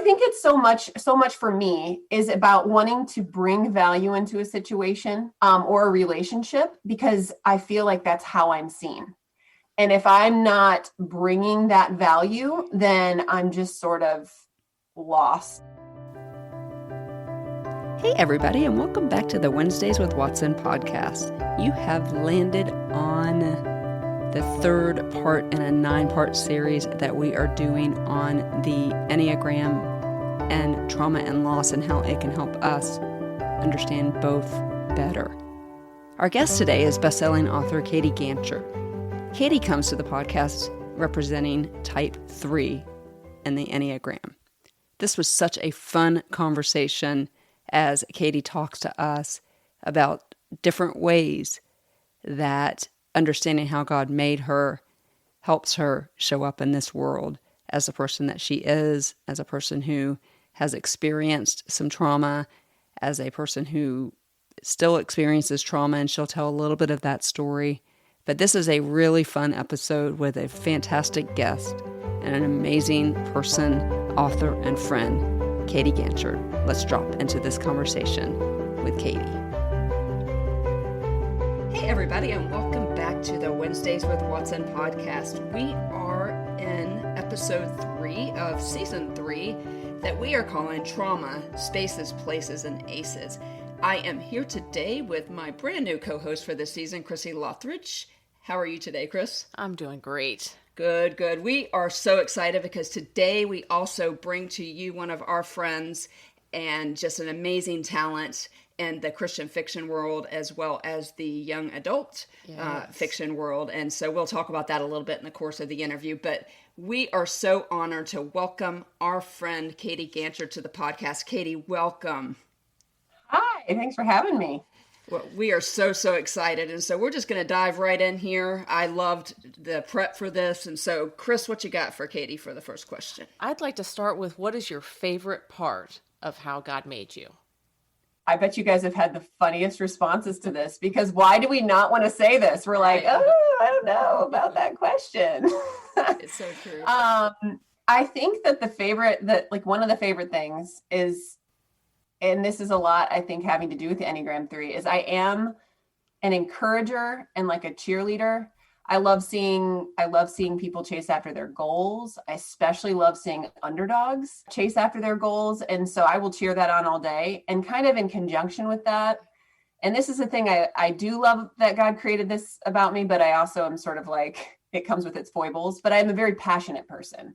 think it's so much for me is about wanting to bring value into a situation or a relationship, because I feel like that's how I'm seen. And if I'm not bringing that value, then I'm just sort of lost. Hey everybody, and welcome back to the Wednesdays with Watson podcast. You have landed on the third part in a 9-part series that we are doing on the Enneagram and trauma and loss and how it can help us understand both better. Our guest today is best-selling author Katie Ganshert. Katie comes to the podcast representing type 3 in the Enneagram. This was such a fun conversation as Katie talks to us about different ways that understanding how God made her helps her show up in this world as a person that she is, as a person who has experienced some trauma, as a person who still experiences trauma, and she'll tell a little bit of that story. But this is a really fun episode with a fantastic guest and an amazing person, author, and friend, Katie Ganshert. Let's drop into this conversation with Katie. Hey everybody, and welcome back to the Wednesdays with Watson podcast. We are in episode 3 of season 3 that we are calling Trauma, Spaces, Places, and Aces. I am here today with my brand new co-host for this season, Crissy. How are you today, Chris? I'm doing great. Good, good. We are so excited because today we also bring to you one of our friends and just an amazing talent in the Christian fiction world as well as the young adult fiction world. And so we'll talk about that a little bit in the course of the interview. But we are so honored to welcome our friend Katie Ganshert to the podcast. Katie, welcome. Hi, thanks for having me. Well, we are so excited. And so we're just going to dive right in here. I loved the prep for this. And so, Chris, what you got for Katie for the first question? I'd like to start with, what is your favorite part of how God made you? I bet you guys have had the funniest responses to this, because why do we not want to say this? We're like, oh, I don't know about that question. It's so true. I think that one of the favorite things is, and this is a lot, I think, having to do with the Enneagram 3, is I am an encourager and like a cheerleader. I love seeing people chase after their goals. I especially love seeing underdogs chase after their goals. And so I will cheer that on all day. And kind of in conjunction with that, and this is the thing, I do love that God created this about me, but I also am sort of like, it comes with its foibles, but I'm a very passionate person.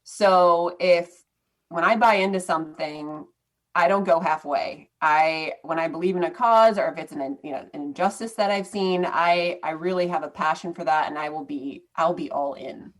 So when I buy into something, I don't go halfway. When I believe in a cause, or if it's an injustice that I've seen, I really have a passion for that, and I'll be all in.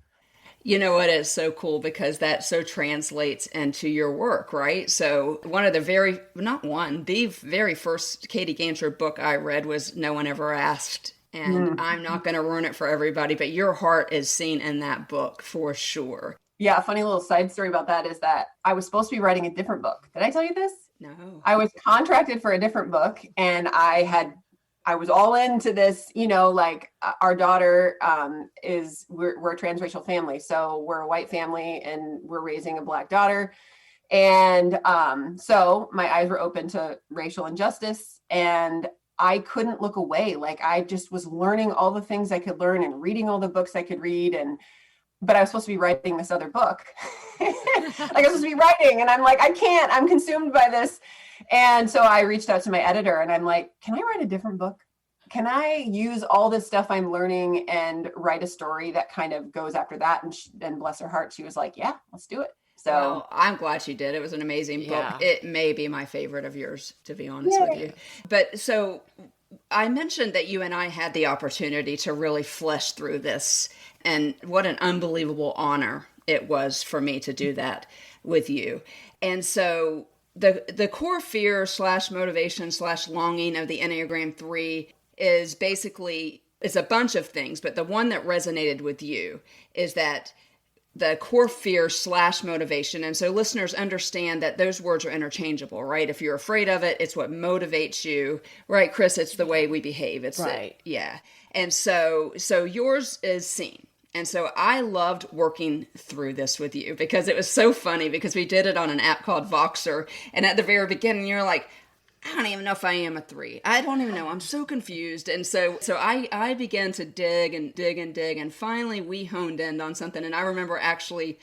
You know what is so cool, because that so translates into your work, right? So the very first Katie Ganshert book I read was No One Ever Asked. And I'm not going to ruin it for everybody, but your heart is seen in that book for sure. Yeah, a funny little side story about that is that I was supposed to be writing a different book. Did I tell you this? No. I was contracted for a different book, and I was all into this, our daughter we're a transracial family. So we're a white family and we're raising a Black daughter. And so my eyes were open to racial injustice, and I couldn't look away. Like, I just was learning all the things I could learn and reading all the books I could read, but I was supposed to be writing this other book. Like, I was supposed to be writing, and I'm like, I can't, I'm consumed by this. And so I reached out to my editor, and I'm like, can I write a different book? Can I use all this stuff I'm learning and write a story that kind of goes after that? And bless her heart, she was like, yeah, let's do it. So well, I'm glad she did. It was an amazing book. Yeah. It may be my favorite of yours, to be honest with you. But so I mentioned that you and I had the opportunity to really flesh through this, and what an unbelievable honor it was for me to do that with you. And so the core fear / motivation / longing of the Enneagram 3 is basically, it's a bunch of things, but the one that resonated with you is that the core fear / motivation. And so listeners understand that those words are interchangeable, right? If you're afraid of it, it's what motivates you, right, Chris? It's the way we behave. It's right. Yeah. And so yours is seen. And so I loved working through this with you because it was so funny because we did it on an app called Voxer. And at the very beginning, you're like, I don't even know if I am a 3. I don't even know. I'm so confused. And so I began to dig and dig and dig. And finally we honed in on something. And I remember actually,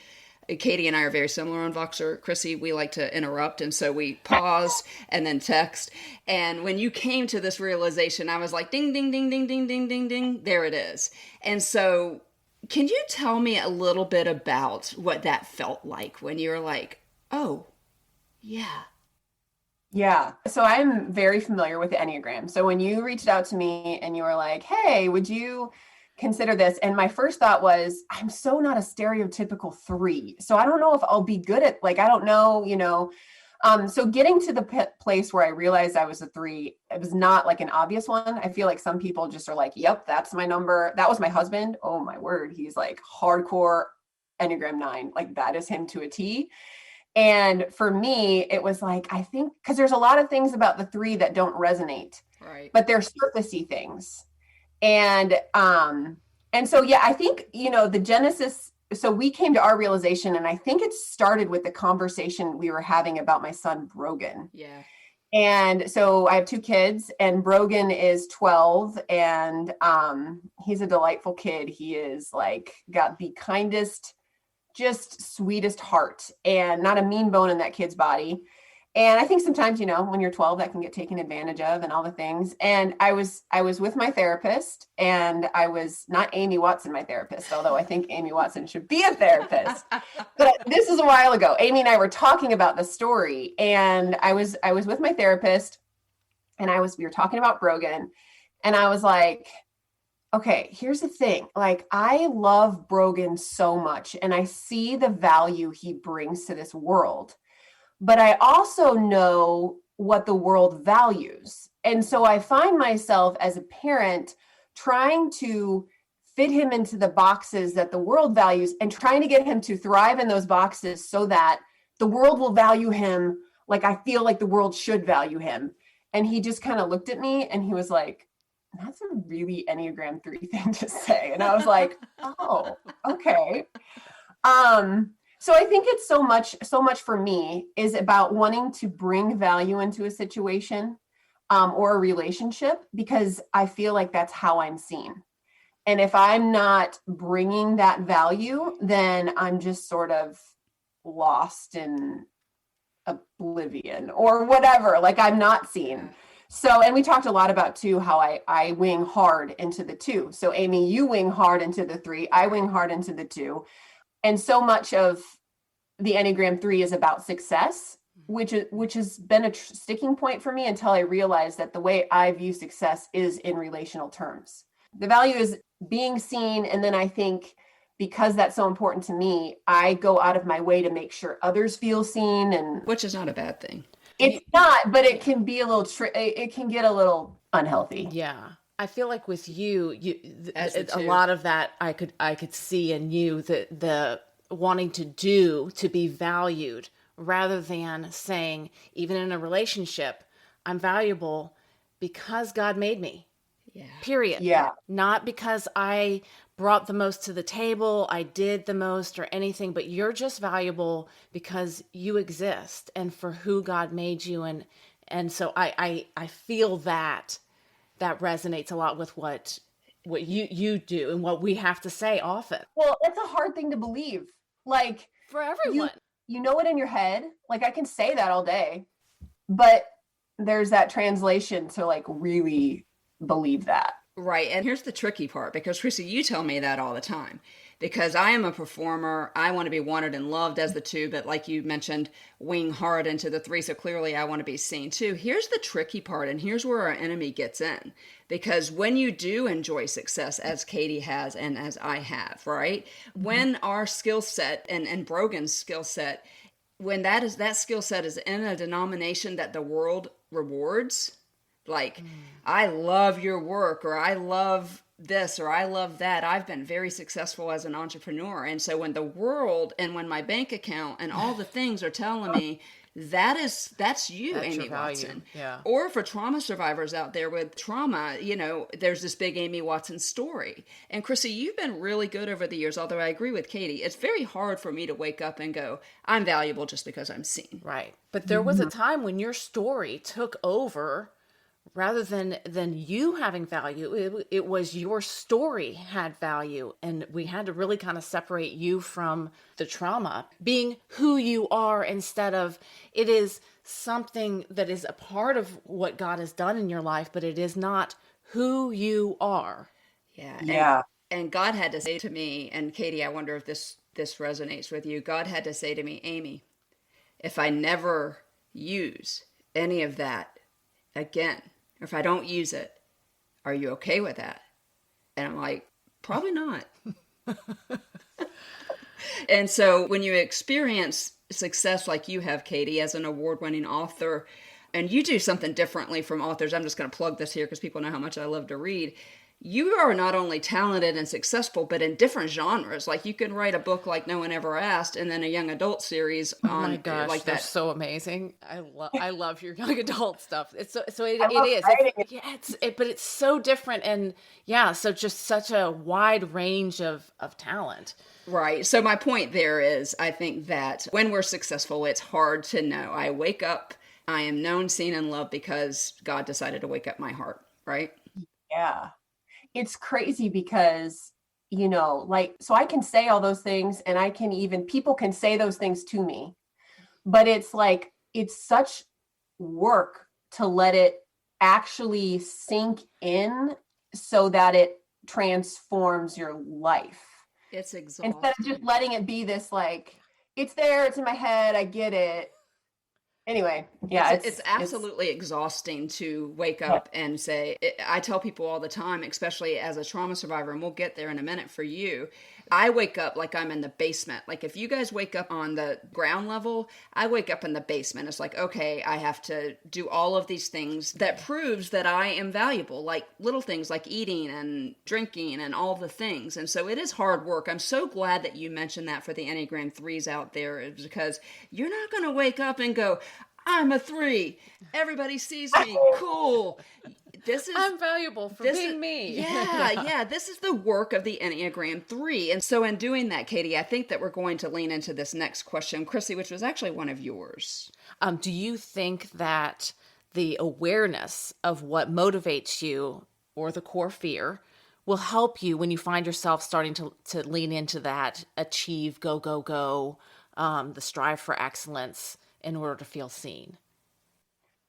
Katie and I are very similar on Voxer. Crissy, we like to interrupt. And so we pause and then text. And when you came to this realization, I was like, ding, ding, ding, ding, ding, ding, ding, ding. There it is. And so can you tell me a little bit about what that felt like when you were like, oh, yeah. Yeah. So I'm very familiar with the Enneagram. So when you reached out to me and you were like, hey, would you consider this? And my first thought was, I'm so not a stereotypical 3. So I don't know if I'll be good at, like, I don't know, so getting to the place where I realized I was a 3, it was not like an obvious one. I feel like some people just are like, yep, that's my number. That was my husband. Oh my word. He's like hardcore Enneagram 9. Like that is him to a T. And for me, it was like, I think, because there's a lot of things about the 3 that don't resonate, right? But they're surfacey things. And so, yeah, I think, the genesis, so we came to our realization, and I think it started with the conversation we were having about my son, Brogan. Yeah. And so I have 2 kids, and Brogan is 12, and he's a delightful kid. He is like, got the kindest, just sweetest heart and not a mean bone in that kid's body. And I think sometimes, when you're 12, that can get taken advantage of and all the things. And I was with my therapist, and I was not Amy Watson, my therapist, although I think Amy Watson should be a therapist. But this is a while ago. Amy and I were talking about the story, and I was with my therapist, and we were talking about Brogan, and I was like, okay, here's the thing. Like, I love Brogan so much, and I see the value he brings to this world. But I also know what the world values. And so I find myself as a parent trying to fit him into the boxes that the world values and trying to get him to thrive in those boxes so that the world will value him like I feel like the world should value him. And he just kind of looked at me and he was like, that's a really Enneagram 3 thing to say. And I was like, oh, okay. So I think it's so much for me is about wanting to bring value into a situation or a relationship, because I feel like that's how I'm seen. And if I'm not bringing that value, then I'm just sort of lost in oblivion or whatever, like I'm not seen. So, and we talked a lot about too, how I wing hard into the 2. So Amy, you wing hard into the 3, I wing hard into the 2. And so much of the Enneagram 3 is about success, which has been a sticking point for me until I realized that the way I view success is in relational terms. The value is being seen. And then I think because that's so important to me, I go out of my way to make sure others feel seen, and which is not a bad thing. It's not, but it can be a little, it can get a little unhealthy. Yeah. I feel like with you, a lot of that I could see in you, the wanting to be valued, rather than saying, even in a relationship, I'm valuable because God made me. Yeah. Period. Yeah. Not because I brought the most to the table, I did the most or anything, but you're just valuable because you exist and for who God made you. And so I feel that resonates a lot with what you do and what we have to say often. Well, it's a hard thing to believe. Like, for everyone. You know it in your head. Like, I can say that all day, but there's that translation to like really believe that. Right. And here's the tricky part, because Crissy, you tell me that all the time, because I am a performer. I want to be wanted and loved as the 2, but like you mentioned, wing hard into the 3. So clearly I want to be seen too. Here's the tricky part. And here's where our enemy gets in, because when you do enjoy success, as Katie has, and as I have, right? Mm-hmm. When our skill set and Brogan's skill set, when that skill set is in a denomination that the world rewards, like, I love your work, or I love this or I love that. I've been very successful as an entrepreneur. And so when the world and when my bank account and all the things are telling me that's you, That's Amy your value. Watson. Yeah. Or for trauma survivors out there with trauma, there's this big Amy Watson story. And Crissy, you've been really good over the years, although I agree with Katie. It's very hard for me to wake up and go, I'm valuable just because I'm seen. Right. But there was a time when your story took over rather than you having value. It was your story had value, and we had to really kind of separate you from the trauma being who you are, instead of it is something that is a part of what God has done in your life, but it is not who you are. Yeah. And God had to say to me, and Katie, I wonder if this resonates with you. God had to say to me, Amy, if I never use any of that again, or if I don't use it, are you okay with that? And I'm like, probably not. And so when you experience success like you have, Katie, as an award-winning author, and you do something differently from authors, I'm just going to plug this here because people know how much I love to read. You are not only talented and successful, but in different genres. Like you can write a book like No One Ever Asked, and then a young adult series on Oh my gosh, like they're that. so amazing. I love your young adult stuff. It is. But it's so different, and so just such a wide range of talent. Right. So my point there is, I think that when we're successful, it's hard to know. I wake up, I am known, seen, and loved because God decided to wake up my heart. Right. Yeah. It's crazy because, so I can say all those things, and people can say those things to me, but it's like, it's such work to let it actually sink in so that it transforms your life. It's exhausting. Instead of just letting it be this, like, it's there, it's in my head, I get it. Anyway, it's absolutely exhausting to wake up and say, I tell people all the time, especially as a trauma survivor, and we'll get there in a minute for you, I wake up like I'm in the basement. Like if you guys wake up on the ground level, I wake up in the basement. It's like, okay, I have to do all of these things that proves that I am valuable, like little things like eating and drinking and all the things. And so it is hard work. I'm so glad that you mentioned that for the Enneagram 3s out there, because you're not going to wake up and go, I'm a 3. Everybody sees me. Cool. I'm valuable for being me. Yeah. This is the work of the Enneagram 3. And so in doing that, Katie, I think that we're going to lean into this next question, Crissy, which was actually one of yours. Do you think that the awareness of what motivates you or the core fear will help you when you find yourself starting to lean into that achieve, go, the strive for excellence in order to feel seen?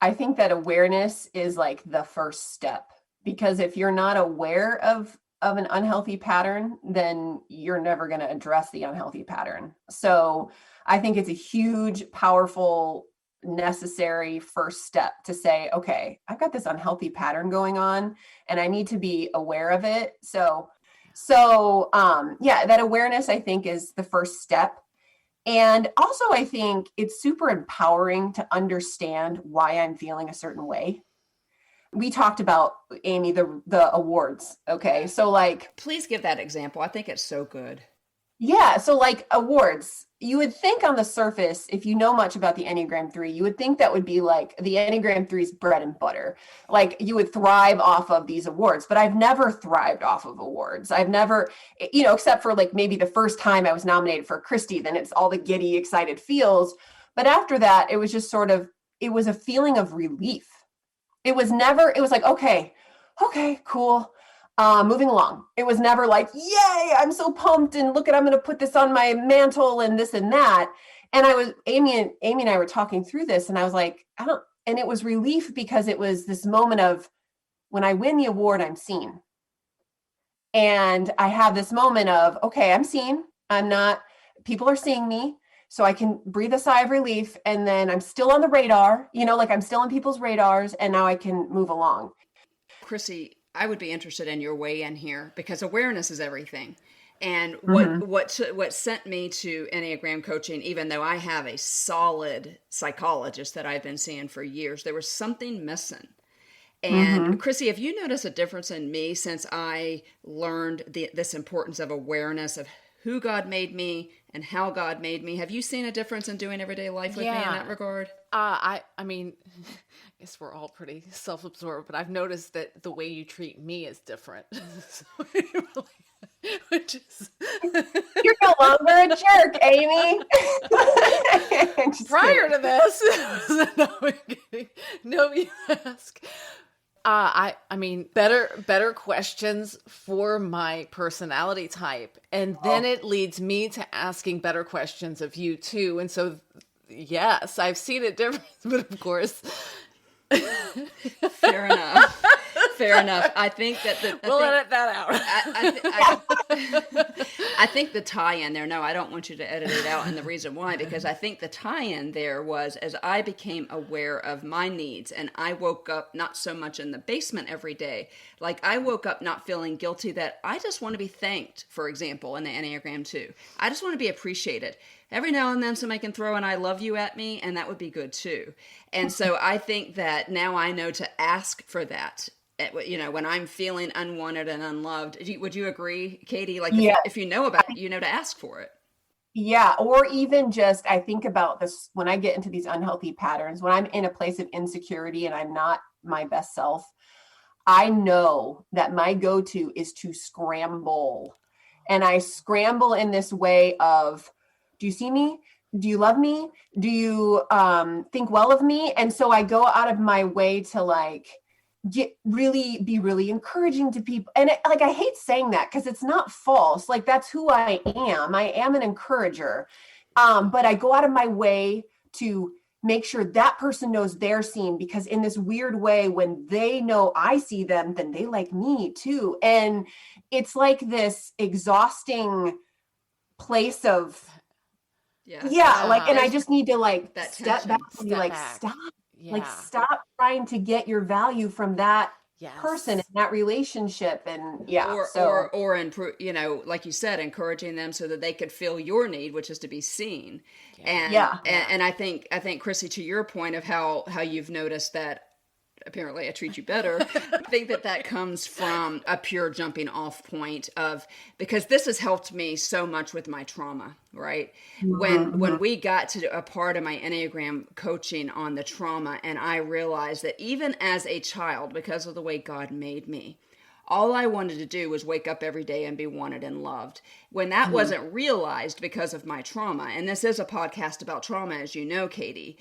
I think that awareness is like the first step, because if you're not aware of an unhealthy pattern, then you're never going to address the unhealthy pattern. So I think it's a huge, powerful, necessary first step to say, okay, I've got this unhealthy pattern going on and I need to be aware of it. So that awareness, I think, is the first step. And also, I think it's super empowering to understand why I'm feeling a certain way. We talked about, Amy, the awards. Okay. So like, please give that example. I think it's so good. Yeah. So like awards, you would think on the surface, if you know much about the Enneagram 3, you would think that would be like the Enneagram 3's bread and butter. Like you would thrive off of these awards, but I've never thrived off of awards. I've never, except for like maybe the first time I was nominated for Christy, then it's all the giddy, excited feels. But after that, it was just it was a feeling of relief. It was like, okay, cool. Moving along. It was never like, yay, I'm so pumped and look at, I'm going to put this on my mantle and this and that. And Amy and I were talking through this and I was like, and it was relief because it was this moment of when I win the award, I'm seen. And I have this moment of, okay, I'm seen. People are seeing me. So I can breathe a sigh of relief. And then I'm still on the radar, like I'm still on people's radars. And now I can move along. Crissy, I would be interested in your weigh in here, because awareness is everything. And what sent me to Enneagram coaching, even though I have a solid psychologist that I've been seeing for years, there was something missing. And Crissy, have you noticed a difference in me since I learned this importance of awareness of who God made me and how God made me? Have you seen a difference in doing everyday life with me in that regard? I mean, I guess we're all pretty self-absorbed, but I've noticed that the way you treat me is different. Which is you're no longer a jerk, Amy. Prior to this, no, you ask. I mean, better questions for my personality type, and then it leads me to asking better questions of you too. And so, yes, I've seen it different, but of course, fair enough. Fair enough. I think that we'll edit that out. I think the tie-in there. No, I don't want you to edit it out, and the reason why, because I think the tie-in there was as I became aware of my needs, and I woke up not so much in the basement every day. Like I woke up not feeling guilty that I just want to be thanked. For example, in the Enneagram 2, I just want to be appreciated. Every now and then somebody can throw an I love you at me, and that would be good too. And so I think that now I know to ask for that. You know, when I'm feeling unwanted and unloved. Would you agree, Katie? Like if you know about it, you know to ask for it. Yeah. Or even just, I think about this when I get into these unhealthy patterns, when I'm in a place of insecurity and I'm not my best self, I know that my go-to is to scramble. And I scramble in this way of, do you see me? Do you love me? Do you think well of me? And so I go out of my way to like, be really encouraging to people. And I hate saying that because it's not false. Like that's who I am. I am an encourager. But I go out of my way to make sure that person knows they're seen, because in this weird way, when they know I see them, then they like me too. And it's like this exhausting place of, and I just need to like that step back and be like, stop. Yeah. Like stop trying to get your value from that person in that relationship. And or you know, like you said, encouraging them so that they could feel your need, which is to be seen. And I think Crissy, to your point of how you've noticed that apparently I treat you better. I think that comes from a pure jumping off point of, because this has helped me so much with my trauma, right? When we got to a part of my Enneagram coaching on the trauma, and I realized that even as a child, because of the way God made me, all I wanted to do was wake up every day and be wanted and loved. When that wasn't realized because of my trauma, and this is a podcast about trauma, as you know, Katie,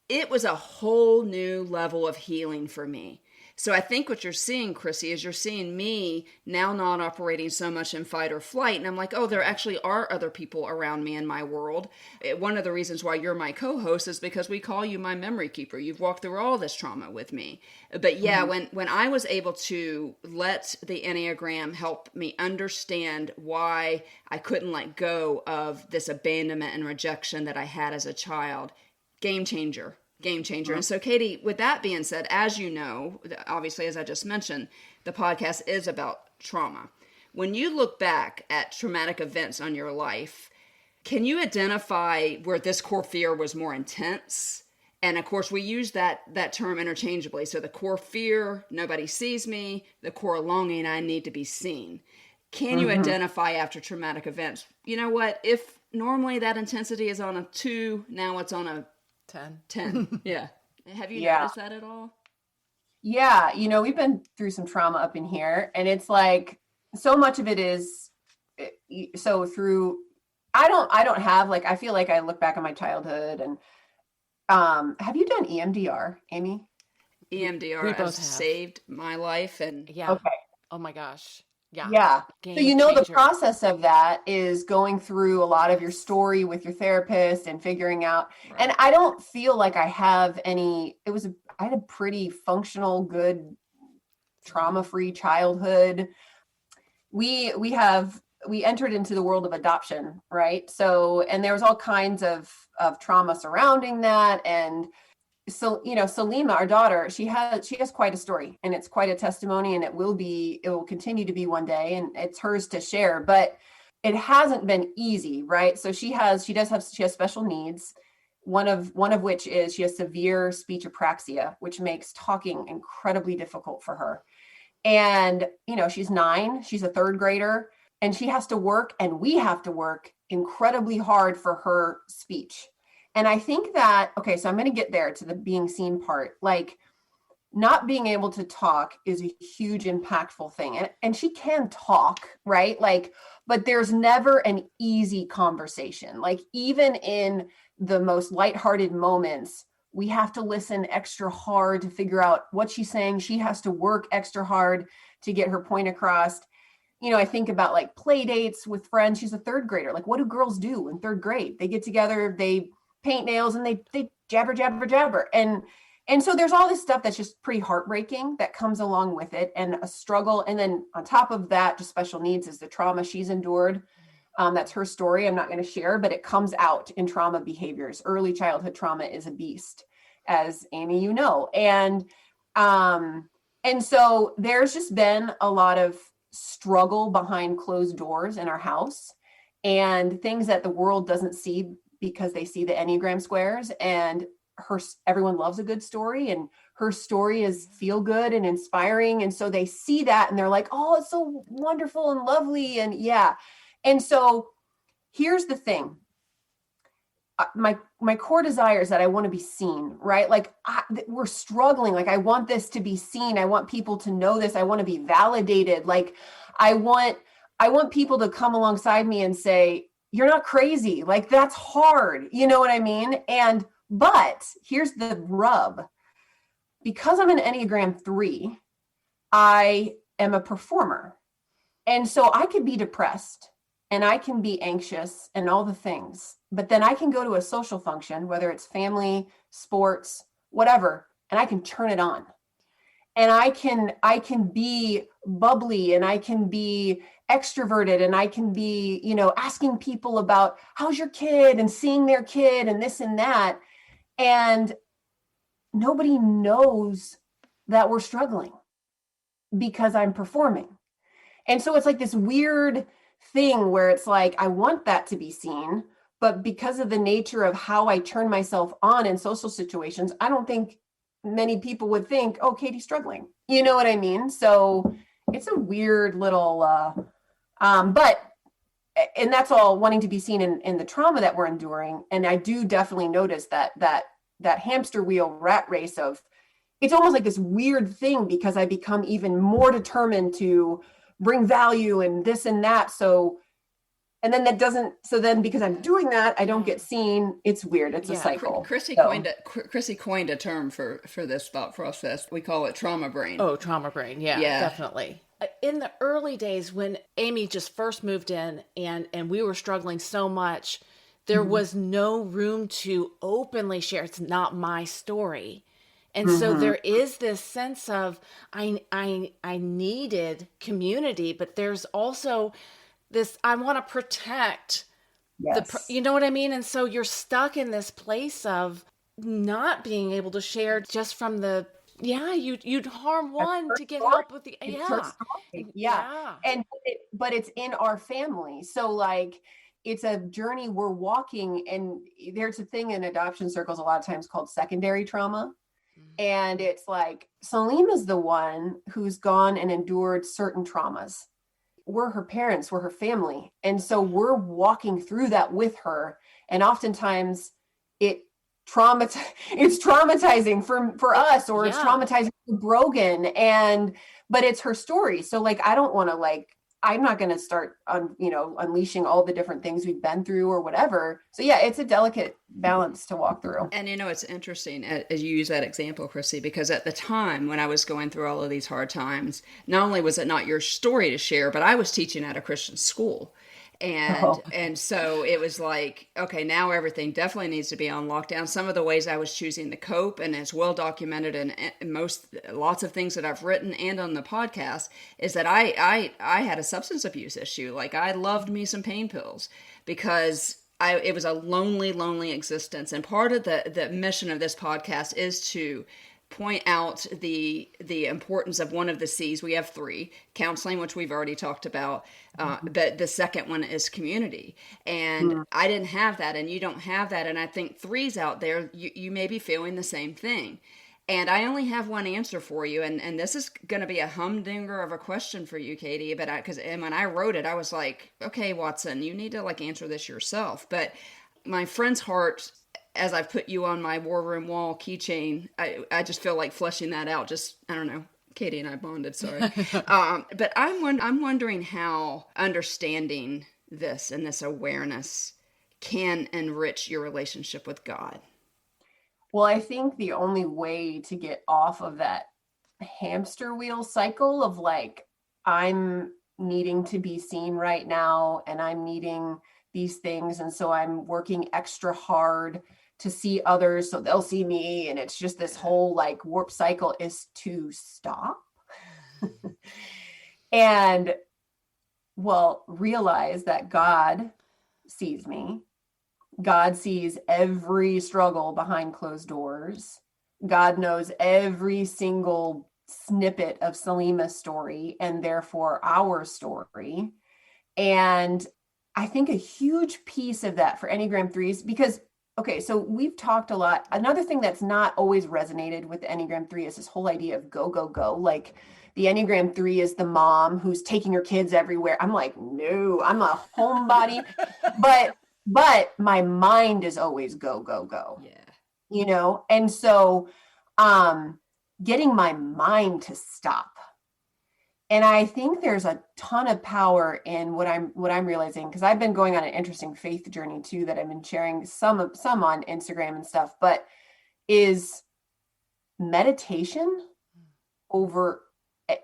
it was a whole new level of healing for me. So I think what you're seeing, Crissy, is you're seeing me now not operating so much in fight or flight. And I'm like, oh, there actually are other people around me in my world. One of the reasons why you're my co-host is because we call you my memory keeper. You've walked through all this trauma with me. But yeah, when I was able to let the Enneagram help me understand why I couldn't let go of this abandonment and rejection that I had as a child, game changer. And so, Katie, with that being said, as you know, obviously, as I just mentioned, the podcast is about trauma. When you look back at traumatic events on your life, can you identify where this core fear was more intense? And of course, we use that term interchangeably. So the core fear, nobody sees me, the core longing, I need to be seen. Can you identify after traumatic events, you know what, if normally that intensity is on a 2, now it's on a 10. Yeah. Have you noticed that at all? Yeah. You know, we've been through some trauma up in here, and it's like, so much of it is, so through, I don't have, like, I feel like I look back on my childhood and, have you done EMDR, Amy? EMDR has saved my life. And okay. Oh my gosh. Yeah. So you know the process of that is going through a lot of your story with your therapist and figuring out. Right. And I don't feel like I have any. I had a pretty functional, good, trauma-free childhood. We entered into the world of adoption, right? So, and there was all kinds of trauma surrounding that. And so, you know, Salima, our daughter, she has quite a story, and it's quite a testimony, and it will continue to be one day, and it's hers to share, but it hasn't been easy, right? So she has special needs. one of which is she has severe speech apraxia, which makes talking incredibly difficult for her. And, she's 9, she's a 3rd grader, and she has to work, and we have to work incredibly hard for her speech. And I think that, okay, so I'm going to get there to the being seen part. Like, not being able to talk is a huge impactful thing. And she can talk, right? Like, but there's never an easy conversation. Like, even in the most lighthearted moments, we have to listen extra hard to figure out what she's saying. She has to work extra hard to get her point across. I think about like play dates with friends. She's a 3rd grader. Like, what do girls do in 3rd grade? They get together, they paint nails, and they jabber. And so there's all this stuff that's just pretty heartbreaking that comes along with it, and a struggle. And then on top of that, just special needs is the trauma she's endured. That's her story. I'm not going to share, but it comes out in trauma behaviors. Early childhood trauma is a beast, as Amy, And so there's just been a lot of struggle behind closed doors in our house, and things that the world doesn't see because they see the Enneagram squares, and everyone loves a good story, and her story is feel good and inspiring. And so they see that and they're like, oh, it's so wonderful and lovely. And yeah. And so here's the thing. My core desire is that I want to be seen, right? Like, we're struggling. Like, I want this to be seen. I want people to know this. I want to be validated. Like, I want people to come alongside me and say, you're not crazy. Like, that's hard. You know what I mean? But here's the rub. Because I'm an Enneagram 3, I am a performer. And so I could be depressed and I can be anxious and all the things, but then I can go to a social function, whether it's family, sports, whatever, and I can turn it on. And I can be bubbly, and I can be extroverted, and I can be, asking people about how's your kid and seeing their kid and this and that. And nobody knows that we're struggling because I'm performing. And so it's like this weird thing where it's like, I want that to be seen, but because of the nature of how I turn myself on in social situations, I don't think many people would think, oh, Katie's struggling. You know what I mean? So it's a weird little, and that's all wanting to be seen in the trauma that we're enduring. And I do definitely notice that hamster wheel rat race of, it's almost like this weird thing because I become even more determined to bring value and this and that. So then because I'm doing that, I don't get seen. It's weird. It's a cycle. Crissy coined a term for this thought process. We call it trauma brain. Oh, trauma brain. Yeah, definitely. In the early days when Amy just first moved in and we were struggling so much, there was no room to openly share. It's not my story. And so there is this sense of I needed community, but there's also this, I want to protect you know what I mean? And so you're stuck in this place of not being able to share just from the, you'd harm one to get help with the, but it's in our family. So like, it's a journey we're walking, and there's a thing in adoption circles a lot of times called secondary trauma. And it's like, Salim is the one who's gone and endured certain traumas. We're her parents, we're her family. And so we're walking through that with her. And oftentimes it's traumatizing for us, or it's traumatizing for Brogan. But it's her story. So like, I don't want to I'm not going to start unleashing all the different things we've been through or whatever. So yeah, it's a delicate balance to walk through. And it's interesting as you use that example, Crissy, because at the time when I was going through all of these hard times, not only was it not your story to share, but I was teaching at a Christian school. And so it was like, okay, now everything definitely needs to be on lockdown. Some of the ways I was choosing to cope, and it's well documented in lots of things that I've written and on the podcast, is that I had a substance abuse issue. Like, I loved me some pain pills because it was a lonely existence. And part of the mission of this podcast is to point out the importance of one of the C's. We have three: counseling, which we've already talked about, but the second one is community. And I didn't have that, and you don't have that. And I think threes out there, you may be feeling the same thing. And I only have one answer for you, and this is going to be a humdinger of a question for you, Katie. But when I wrote it, I was like, okay, Watson, you need to like answer this yourself. But my friend's heart, as I've put you on my war room wall keychain, I just feel like fleshing that out. Just, I don't know. Katie and I bonded, sorry. But I'm wondering how understanding this and this awareness can enrich your relationship with God. Well, I think the only way to get off of that hamster wheel cycle of like, I'm needing to be seen right now and I'm needing these things. And so I'm working extra hard to see others so they'll see me. And it's just this whole like warp cycle is to stop and realize that God sees me. God sees every struggle behind closed doors. God knows every single snippet of Salima's story and therefore our story. And I think a huge piece of that for Enneagram 3s, because, okay, so we've talked a lot. Another thing that's not always resonated with the Enneagram 3 is this whole idea of go, go, go. Like the Enneagram 3 is the mom who's taking her kids everywhere. I'm like, no, I'm a homebody. But my mind is always go, go, go. Yeah. And so getting my mind to stop. And I think there's a ton of power in what I'm realizing, because I've been going on an interesting faith journey too, that I've been sharing some on Instagram and stuff, but is meditation over,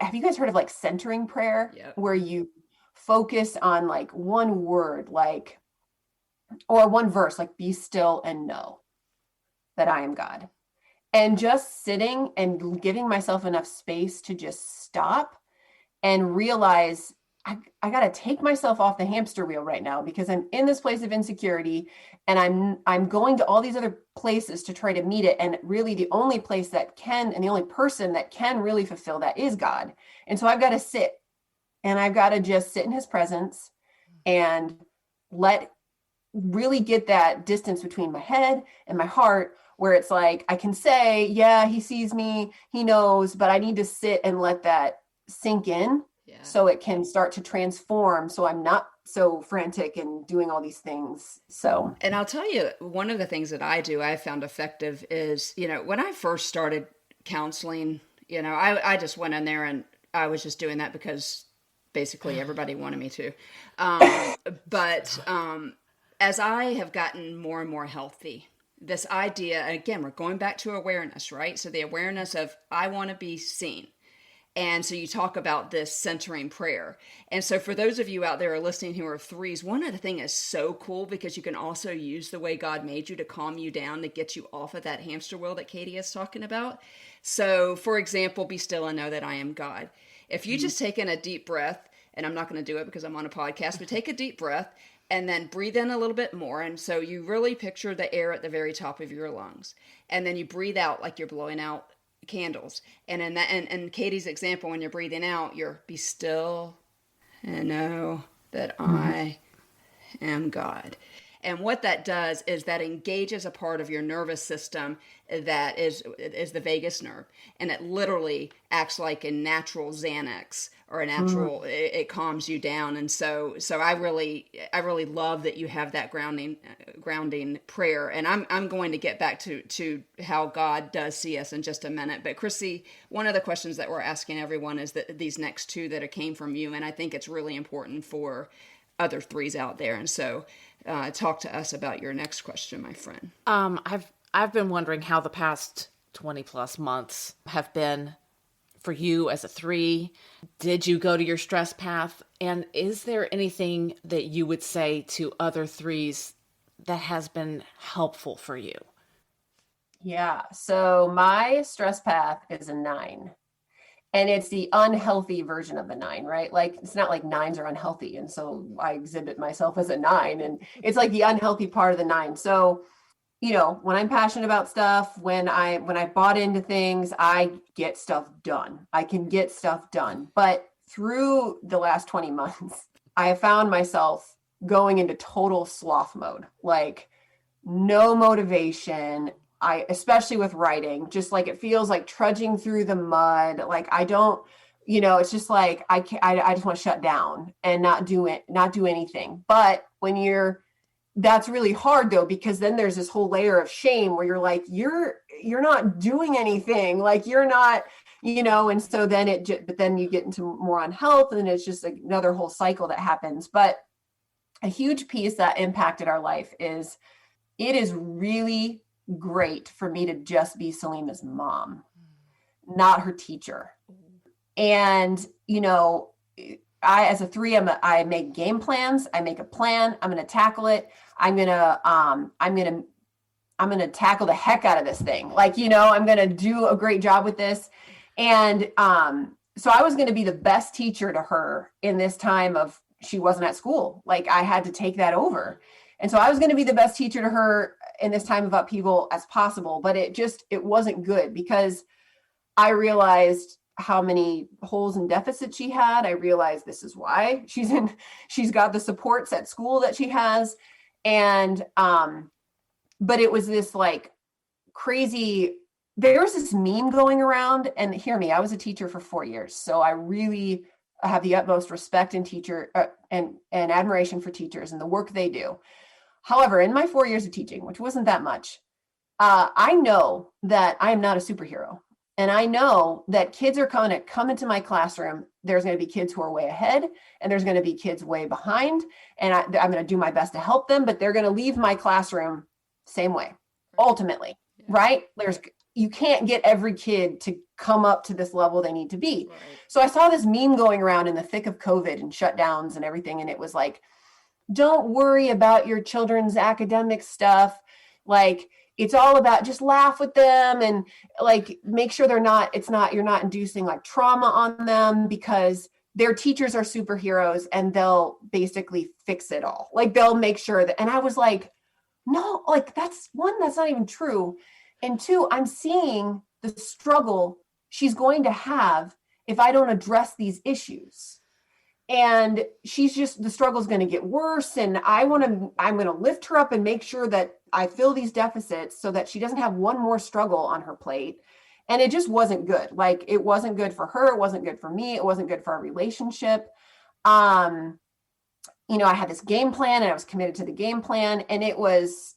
have you guys heard of like centering prayer? Yep. Where you focus on like one word, like, or one verse, like be still and know that I am God. And just sitting and giving myself enough space to just stop and realize I got to take myself off the hamster wheel right now, because I'm in this place of insecurity and I'm going to all these other places to try to meet it. And really the only place that can, and the only person that can really fulfill that is God. And so I've got to sit and I've got to just sit in his presence and really get that distance between my head and my heart, where it's like, I can say, yeah, he sees me, he knows, but I need to sit and let that sink in so it can start to transform. So I'm not so frantic and doing all these things. So, and I'll tell you, one of the things that I found effective is, when I first started counseling, I just went in there and I was just doing that because basically everybody wanted me to. But as I have gotten more and more healthy, this idea, again, we're going back to awareness, right? So the awareness of I want to be seen. And so you talk about this centering prayer. And so for those of you out there listening who are threes, one of the things is so cool because you can also use the way God made you to calm you down, to get you off of that hamster wheel that Katie is talking about. So for example, be still and know that I am God. If you just take in a deep breath, and I'm not going to do it because I'm on a podcast, but take a deep breath and then breathe in a little bit more. And so you really picture the air at the very top of your lungs. And then you breathe out like you're blowing out candles. And in that, and Katie's example, when you're breathing out, you're be still and know that I am God. And what that does is that engages a part of your nervous system that is the vagus nerve. And it literally acts like a natural Xanax or a natural, it calms you down. And so I really love that you have that grounding prayer. And I'm going to get back to how God does see us in just a minute. But Crissy, one of the questions that we're asking everyone is that these next two that came from you. And I think it's really important for other threes out there. And so talk to us about your next question, my friend. I've been wondering how the past 20 plus months have been for you as a 3. Did you go to your stress path? And is there anything that you would say to other 3s that has been helpful for you? Yeah. So my stress path is a 9. And it's the unhealthy version of the 9, right? Like, it's not like 9s are unhealthy. And so I exhibit myself as a 9, and it's like the unhealthy part of the 9. So, when I'm passionate about stuff, when I bought into things, I get stuff done. I can get stuff done. But through the last 20 months, I have found myself going into total sloth mode, like no motivation. Especially with writing, just like it feels like trudging through the mud. Like I don't, it's just like I just want to shut down and not do anything. But that's really hard though, because then there's this whole layer of shame where you're like, you're not doing anything, like you're not, and so then but then you get into more on health, and it's just another whole cycle that happens. But a huge piece that impacted our life is it is really great for me to just be Selima's mom, not her teacher. And, I, as a 3, I make game plans. I make a plan. I'm going to tackle it. I'm going to tackle the heck out of this thing. Like, I'm going to do a great job with this. And, so I was going to be the best teacher to her in this time of, she wasn't at school. Like I had to take that over. And so I was going to be the best teacher to her in this time of upheaval as possible. But it wasn't good, because I realized how many holes and deficits she had. I realized this is why she's got the supports at school that she has. And, but it was this like crazy, there was this meme going around, and hear me, I was a teacher for 4 years. So I really have the utmost respect and and admiration for teachers and the work they do. However, in my 4 years of teaching, which wasn't that much, I know that I am not a superhero. And I know that kids are going to come into my classroom. There's going to be kids who are way ahead, and there's going to be kids way behind. And I'm going to do my best to help them, but they're going to leave my classroom same way, ultimately, right? You can't get every kid to come up to this level they need to be. Right. So I saw this meme going around in the thick of COVID and shutdowns and everything. And it was like, don't worry about your children's academic stuff. Like, it's all about just laugh with them and like make sure you're not inducing like trauma on them, because their teachers are superheroes and they'll basically fix it all. Like they'll make sure that, and I was like, no, like that's not even true. And 2, I'm seeing the struggle she's going to have if I don't address these issues. And the struggle is going to get worse. And I'm going to lift her up and make sure that I fill these deficits so that she doesn't have one more struggle on her plate. And it just wasn't good. Like it wasn't good for her. It wasn't good for me. It wasn't good for our relationship. I had this game plan and I was committed to the game plan, and it was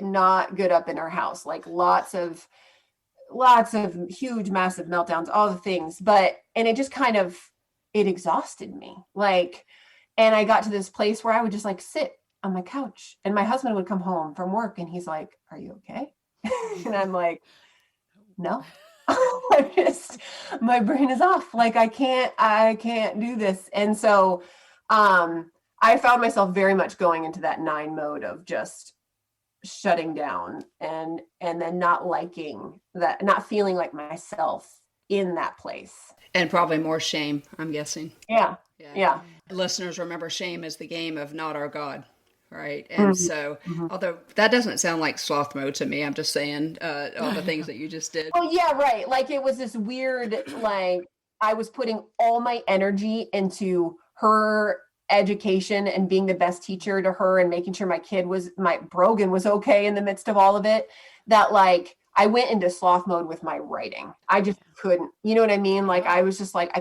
not good up in our house. Like lots of huge, massive meltdowns, all the things. And it just kind of, it exhausted me. Like, and I got to this place where I would just like sit on my couch, and my husband would come home from work and he's like, "Are you okay?" And I'm like, "No." My brain is off. Like I can't do this. And so, I found myself very much going into that 9 mode of just shutting down and then not liking that, not feeling like myself in that place. And probably more shame, I'm guessing. Yeah. Listeners, remember, shame is the game of not our God, right? And so, although that doesn't sound like sloth mode to me, I'm just saying all the things that you just did. Oh, yeah, right. Like it was this weird, like I was putting all my energy into her education and being the best teacher to her and making sure my Brogan was okay in the midst of all of it, that like I went into sloth mode with my writing. I just couldn't, you know what I mean? Like I was just like, I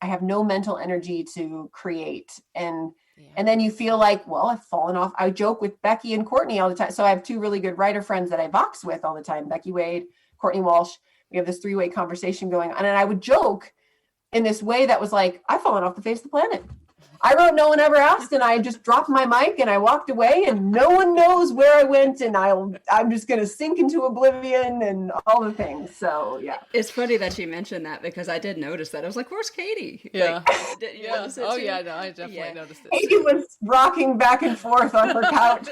have no mental energy to create. And then you feel like, well, I've fallen off. I joke with Becky and Courtney all the time. So I have 2 really good writer friends that I box with all the time, Becky Wade, Courtney Walsh. We have this 3-way conversation going on. And I would joke in this way that was like, I've fallen off the face of the planet. I wrote No One Ever Asked, and I just dropped my mic and I walked away, and no one knows where I went, and I'm just going to sink into oblivion and all the things. So, yeah. It's funny that you mentioned that, because I did notice that. I was like, where's Katie? Yeah. Like, did you notice it too? Yeah, no, I definitely noticed it. Katie was rocking back and forth on her couch,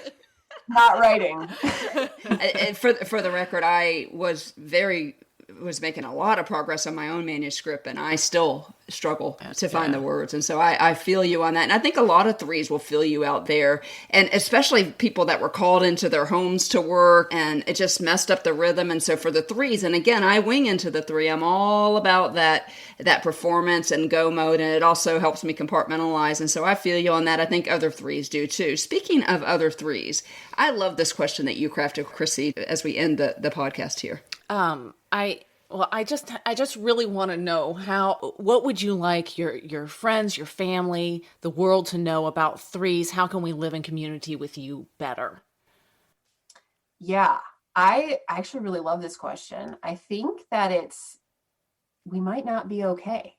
not writing. For the record, I was very was making a lot of progress on my own manuscript, and I still struggle to find the words. And so I feel you on that. And I think a lot of threes will feel you out there, and especially people that were called into their homes to work and it just messed up the rhythm. And so for the threes, and again, I wing into the three, I'm all about that performance and go mode, and it also helps me compartmentalize. And so I feel you on that. I think other threes do too. Speaking of other threes, I love this question that you crafted, Crissy, as we end the podcast here. I just really want to know what would you like your friends, your family, the world to know about threes? How can we live in community with you better? Yeah, I actually really love this question. I think that we might not be okay.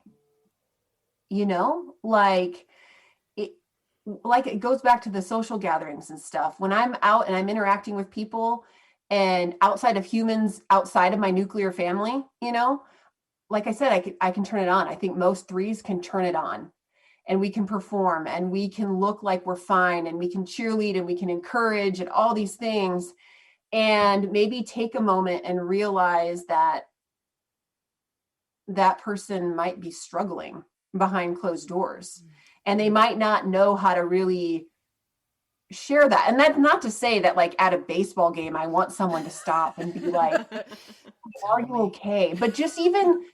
It goes back to the social gatherings and stuff. When I'm out and I'm interacting with people and outside of humans, outside of my nuclear family, like I said, I can turn it on. I think most threes can turn it on, and we can perform, and we can look like we're fine, and we can cheerlead, and we can encourage, and all these things, and maybe take a moment and realize that that person might be struggling behind closed doors, and they might not know how to really share that. And that's not to say that, like, at a baseball game, I want someone to stop and be like, are you okay? But just even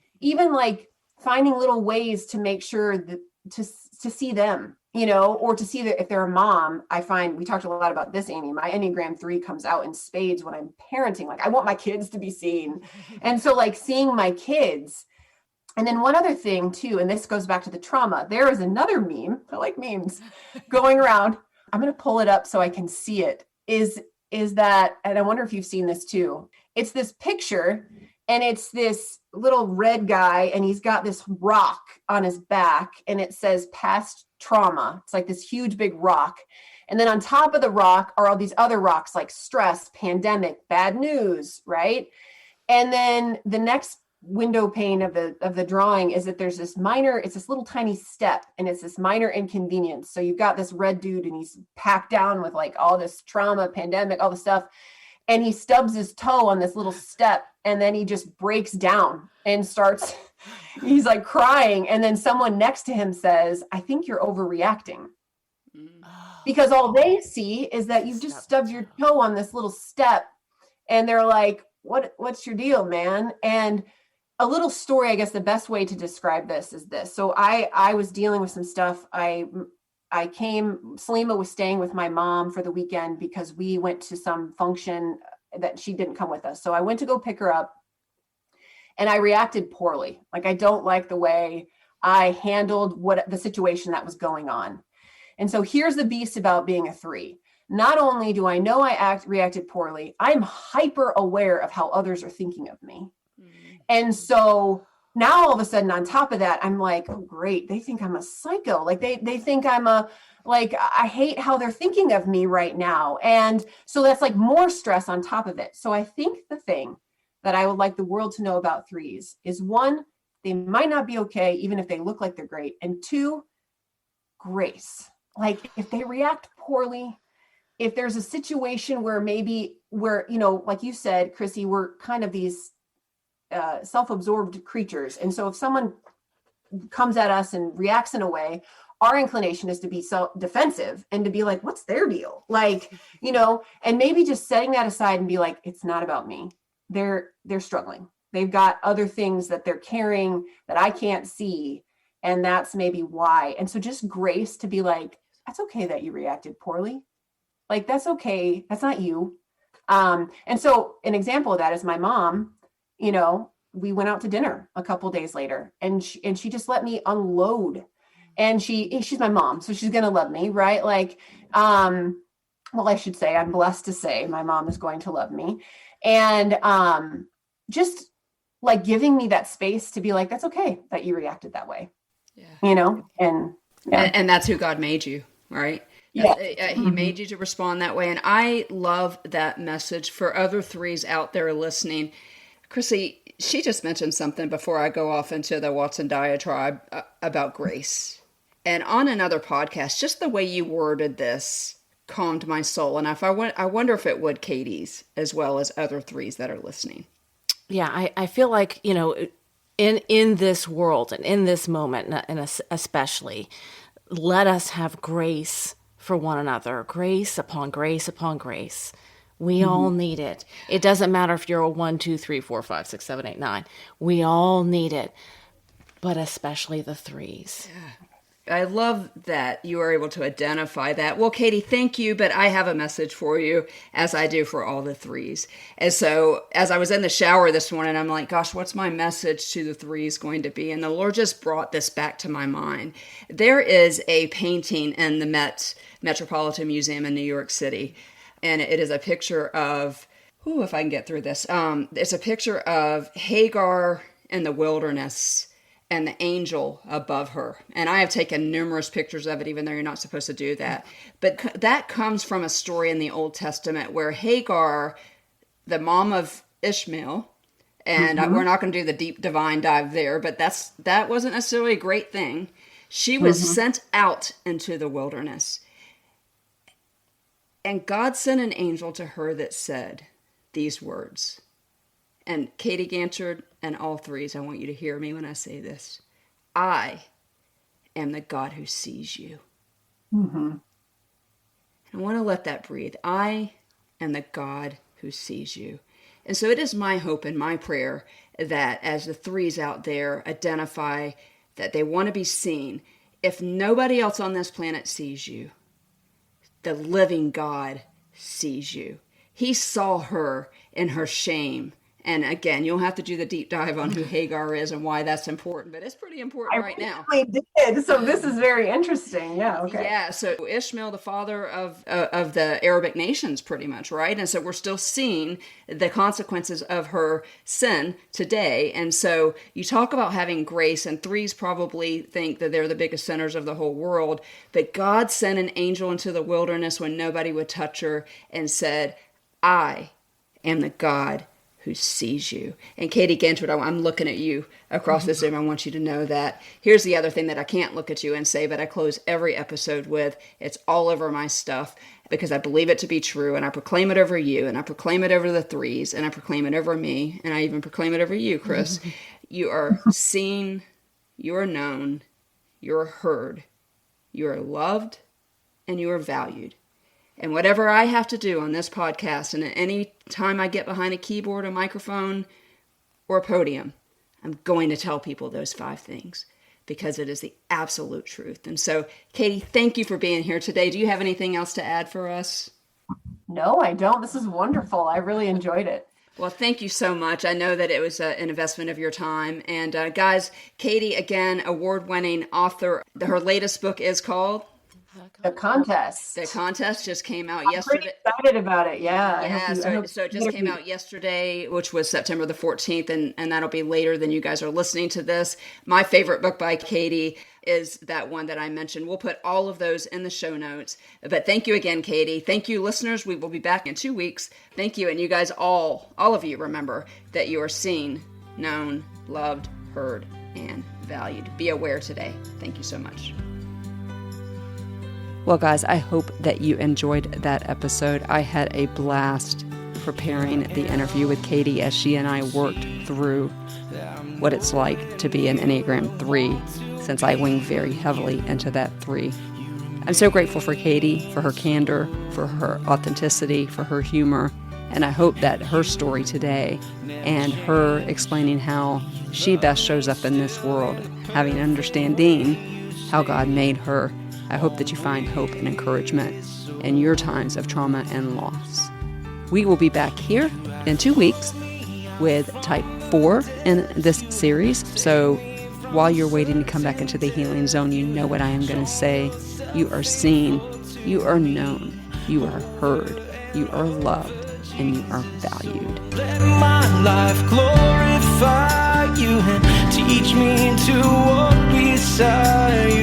like finding little ways to make sure that to see them, or to see that if they're a mom. I find, we talked a lot about this, Amy, my Enneagram 3 comes out in spades when I'm parenting. Like, I want my kids to be seen. And so, like, seeing my kids. And then one other thing too, and this goes back to the trauma, there is another meme, I like memes, going around. I'm going to pull it up so I can see it, is that, and I wonder if you've seen this too. It's this picture, and it's this little red guy, and he's got this rock on his back, and it says past trauma. It's like this huge big rock. And then on top of the rock are all these other rocks, like stress, pandemic, bad news, right? And then the next window pane of the drawing is that there's this it's this little tiny step, and it's this minor inconvenience. So you've got this red dude, and he's packed down with like all this trauma, pandemic, all the stuff, and he stubs his toe on this little step, and then he just breaks down and he's like crying, and then someone next to him says, I think you're overreacting. Because all they see is that you've just stubbed your toe on this little step, and they're like, what's your deal, man? And a little story, I guess the best way to describe this is this. So I was dealing with some stuff. Selima was staying with my mom for the weekend because we went to some function that she didn't come with us. So I went to go pick her up, and I reacted poorly. Like, I don't like the way I handled the situation that was going on. And so here's the beast about being a 3. Not only do I know I reacted poorly, I'm hyper aware of how others are thinking of me. And so now all of a sudden, on top of that, I'm like, oh, great. They think I'm a psycho. Like they think I hate how they're thinking of me right now. And so that's like more stress on top of it. So I think the thing that I would like the world to know about threes is, 1, they might not be okay, even if they look like they're great. And 2, grace. Like, if they react poorly, if there's a situation where like you said, Crissy, we're kind of these self-absorbed creatures. And so if someone comes at us and reacts in a way, our inclination is to be self-defensive and to be like, what's their deal? Like, and maybe just setting that aside and be like, it's not about me. They're struggling. They've got other things that they're carrying that I can't see. And that's maybe why. And so just grace to be like, that's okay that you reacted poorly. Like, that's okay. That's not you. And so an example of that is my mom. We went out to dinner a couple days later, and she just let me unload. And she's my mom, so she's going to love me, right? Like, I should say, I'm blessed to say my mom is going to love me. And just like giving me that space to be like, that's okay that you reacted that way. Yeah. And that's who God made you, right? Yeah. He made you to respond that way. And I love that message for other threes out there listening. Crissy, she just mentioned something before I go off into the Watson diatribe about grace. And on another podcast, just the way you worded this calmed my soul. And I wonder if it would Katie's as well as other threes that are listening. Yeah, I feel like, in this world and in this moment, and especially, let us have grace for one another, grace upon grace upon grace. We all need it. It doesn't matter if you're a 1, 2, 3, 4, 5, 6, 7, 8, 9. We all need it, but especially the threes. I love that you are able to identify that. Well, Katie, thank you, but I have a message for you, as I do for all the threes. And so as I was in the shower this morning, I'm like, gosh, what's my message to the threes going to be? And the Lord just brought this back to my mind. There is a painting in the Metropolitan Museum in New York City, and it is a picture of, if I can get through this, it's a picture of Hagar in the wilderness and the angel above her. And I have taken numerous pictures of it, even though you're not supposed to do that. But that comes from a story in the Old Testament where Hagar, the mom of Ishmael, and we're not going to do the deep divine dive there, but that wasn't necessarily a great thing. She was sent out into the wilderness. And God sent an angel to her that said these words. And Katie Ganshert and all threes, I want you to hear me when I say this. I am the God who sees you. And I want to let that breathe. I am the God who sees you. And so it is my hope and my prayer that as the threes out there identify that they want to be seen, if nobody else on this planet sees you, the living God sees you. He saw her in her shame. And again, you'll have to do the deep dive on who Hagar is and why that's important, but it's pretty important right now. I did. So this is very interesting. Yeah. Okay. Yeah. So Ishmael, the father of the Arabic nations, pretty much, right? And so we're still seeing the consequences of her sin today. And so you talk about having grace, and threes probably think that they're the biggest sinners of the whole world. But God sent an angel into the wilderness when nobody would touch her and said, I am the God who sees you. And Katie Ganshert, I'm looking at you across the Zoom. I want you to know that. Here's the other thing that I can't look at you and say, but I close every episode with, it's all over my stuff because I believe it to be true, and I proclaim it over you, and I proclaim it over the threes, and I proclaim it over me, and I even proclaim it over you, Chris. You are seen, you are known, you are heard, you are loved, and you are valued. And whatever I have to do on this podcast, and at any time I get behind a keyboard, a microphone, or a podium, I'm going to tell people those 5 things because it is the absolute truth. And so, Katie, thank you for being here today. Do you have anything else to add for us? No, I don't. This is wonderful. I really enjoyed it. Well, thank you so much. I know that it was an investment of your time. And guys, Katie, again, award-winning author. Her latest book is called? The Contest. The Contest just came out yesterday. I'm pretty excited about it. Yeah. Yeah. So it just came out yesterday, which was September the 14th, and that'll be later than you guys are listening to this. My favorite book by Katie is that one that I mentioned. We'll put all of those in the show notes. But thank you again, Katie. Thank you, listeners. We will be back in 2 weeks. Thank you. And you guys all of you, remember that you are seen, known, loved, heard, and valued. Be aware today. Thank you so much. Well, guys, I hope that you enjoyed that episode. I had a blast preparing the interview with Katie as she and I worked through what it's like to be an Enneagram 3, since I wing very heavily into that 3. I'm so grateful for Katie, for her candor, for her authenticity, for her humor, and I hope that her story today and her explaining how she best shows up in this world, having understanding how God made her, I hope that you find hope and encouragement in your times of trauma and loss. We will be back here in 2 weeks with type 4 in this series. So while you're waiting to come back into the healing zone, you know what I am going to say. You are seen, you are known, you are heard, you are loved, and you are valued. Let my life glorify you and teach me to walk beside you.